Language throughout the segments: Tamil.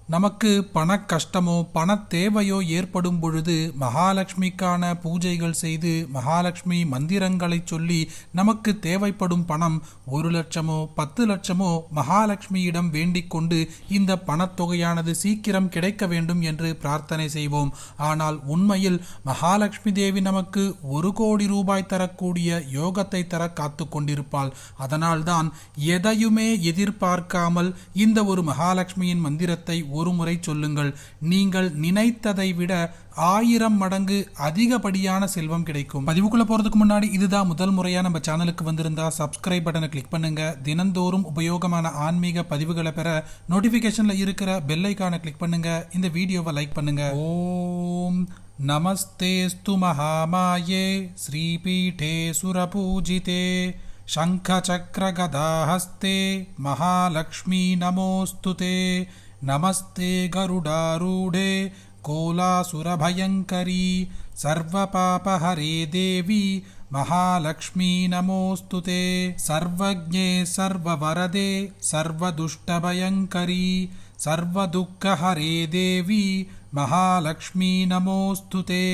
நமக்கு பண கஷ்டமோ பண தேவையோ ஏற்படும் பொழுது மகாலட்சுமிக்கான பூஜைகள் செய்து மகாலட்சுமி மந்திரங்களை சொல்லி நமக்கு தேவைப்படும் பணம் 1,00,000மோ 10,00,000மோ மகாலட்சுமியிடம் வேண்டிக் கொண்டு இந்த பணத்தொகையானது சீக்கிரம் கிடைக்க வேண்டும் என்று பிரார்த்தனை செய்வோம். ஆனால் உண்மையில் மகாலட்சுமி தேவி நமக்கு 1,00,00,000 ரூபாய் தரக்கூடிய யோகத்தை தர காத்து கொண்டிருப்பாள். அதனால்தான் எதையுமே எதிர்பார்க்காமல் இந்த ஒரு மகாலட்சுமியின் மந்திரத்தை ஒரு முறை சொல்லுங்கள். நீங்கள் நினைத்ததை விட 1000 மடங்கு அதிகப்படியான செல்வம் கிடைக்கும். பதிவுக்குள்ள போறதுக்கு முன்னாடி இதுதான் முதல் முறையா நம்ம சேனலுக்கு வந்திருந்தா சப்ஸ்கிரைப் பட்டனை கிளிக் பண்ணுங்க. தினந்தோறும் உபயோகமான ஆன்மீக பதிவுகளை பெற நோட்டிபிகேஷன்ல இருக்கிற பெல் ஐகானை கிளிக் பண்ணுங்க. இந்த வீடியோவை லைக் பண்ணுங்க. ஓம் நமஸ்தேஸ்து மகாமாயே ஸ்ரீபீठे சுரபூஜிதே शङ्खचक्रगदाहस्ते महालक्ष्मी नमोऽस्तुते नमस्ते गरुडारूढे कोलासुरभयङ्करी सर्वपापहरे देवी महालक्ष्मी नमोऽस्तुते सर्वज्ञे सर्ववरदे सर्वदुष्टभयङ्करी सर्वदुःखहरे देवी महालक्ष्मी नमोऽस्तुते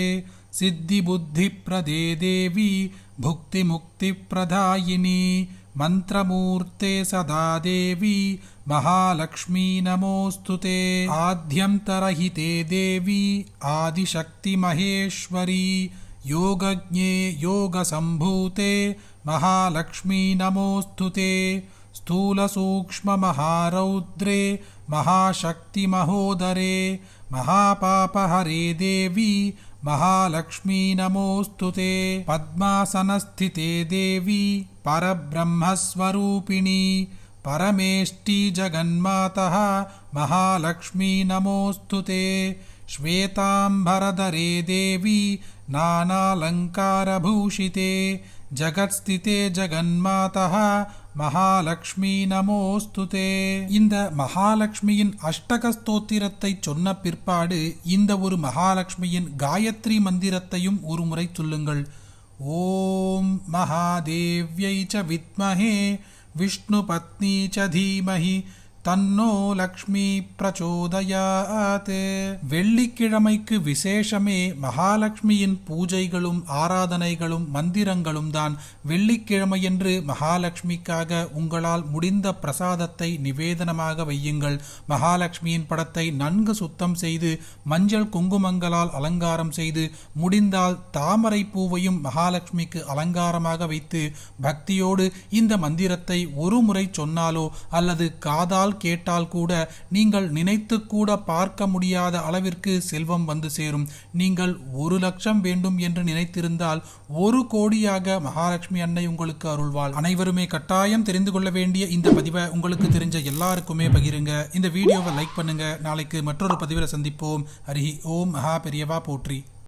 सिद्धिबुद्धिप्रदे देवी भुक्तिमुक्तिप्रदायिनी मंत्रमूर्ते सदा देवी महालक्ष्मी नमोस्तुते आद्यंतरहिते देवी आदिशक्ति महेश्वरी योगज्ञे योगसंभूते महालक्ष्मी नमोस्तुते स्थूलसूक्ष्म महारौद्रे महाशक्ति महोदरे महापापहरे देवी महालक्ष्मी नमोस्तुते पद्मासनस्थिते देवी परब्रह्मस्वरूपिणी परमेष्टि जगन्मातः महालक्ष्मी नमोस्तुते श्वेतांबरधरे देवी नानालंकारभूषिते जगत्स्थिते जगन्मातः மகாலட்சுமி நமோஸ்துதே. இந்த மகாலட்சுமியின் அஷ்டக ஸ்தோத்திரத்தை சொன்ன பிற்பாடு இந்த ஒரு மகாலட்சுமியின் காயத்ரி மந்திரத்தையும் ஒரு முறை சொல்லுங்கள். ஓம் மகாதேவ்யை ச வித்மஹே விஷ்ணு பத்னி ச தீமஹி தன்னோ லக்ஷ்மி பிரச்சோதயாத். வெள்ளிக்கிழமைக்கு விசேஷமே மகாலட்சுமியின் பூஜைகளும் ஆராதனைகளும் மந்திரங்களும் தான். வெள்ளிக்கிழமையன்று மகாலட்சுமிக்காக உங்களால் முடிந்த பிரசாதத்தை நிவேதனமாக வையுங்கள். மகாலட்சுமியின் படத்தை நன்கு சுத்தம் செய்து மஞ்சள் குங்குமங்களால் அலங்காரம் செய்து முடிந்தால் தாமரை பூவையும் மகாலட்சுமிக்கு அலங்காரமாக வைத்து பக்தியோடு இந்த மந்திரத்தை ஒரு முறை சொன்னாலோ அல்லது காதால் கேட்டால் கூட நீங்கள் நினைத்து கூட பார்க்க முடியாத அளவிற்கு செல்வம் வந்து சேரும். நீங்கள் 1,00,000 வேண்டும் என்று நினைத்திருந்தால் 1 கோடியாக மகாலட்சுமி அன்னை உங்களுக்கு அருள்வாள். அனைவருமே கட்டாயம் தெரிந்து கொள்ள வேண்டிய இந்த பதிவை உங்களுக்கு தெரிஞ்ச எல்லாருக்குமே பகிருங்க. இந்த வீடியோவை லைக் பண்ணுங்க. நாளைக்கு மற்றொரு பதிவில் சந்திப்போம். ஹரி ஓம். மகா பெரியவா போற்றி.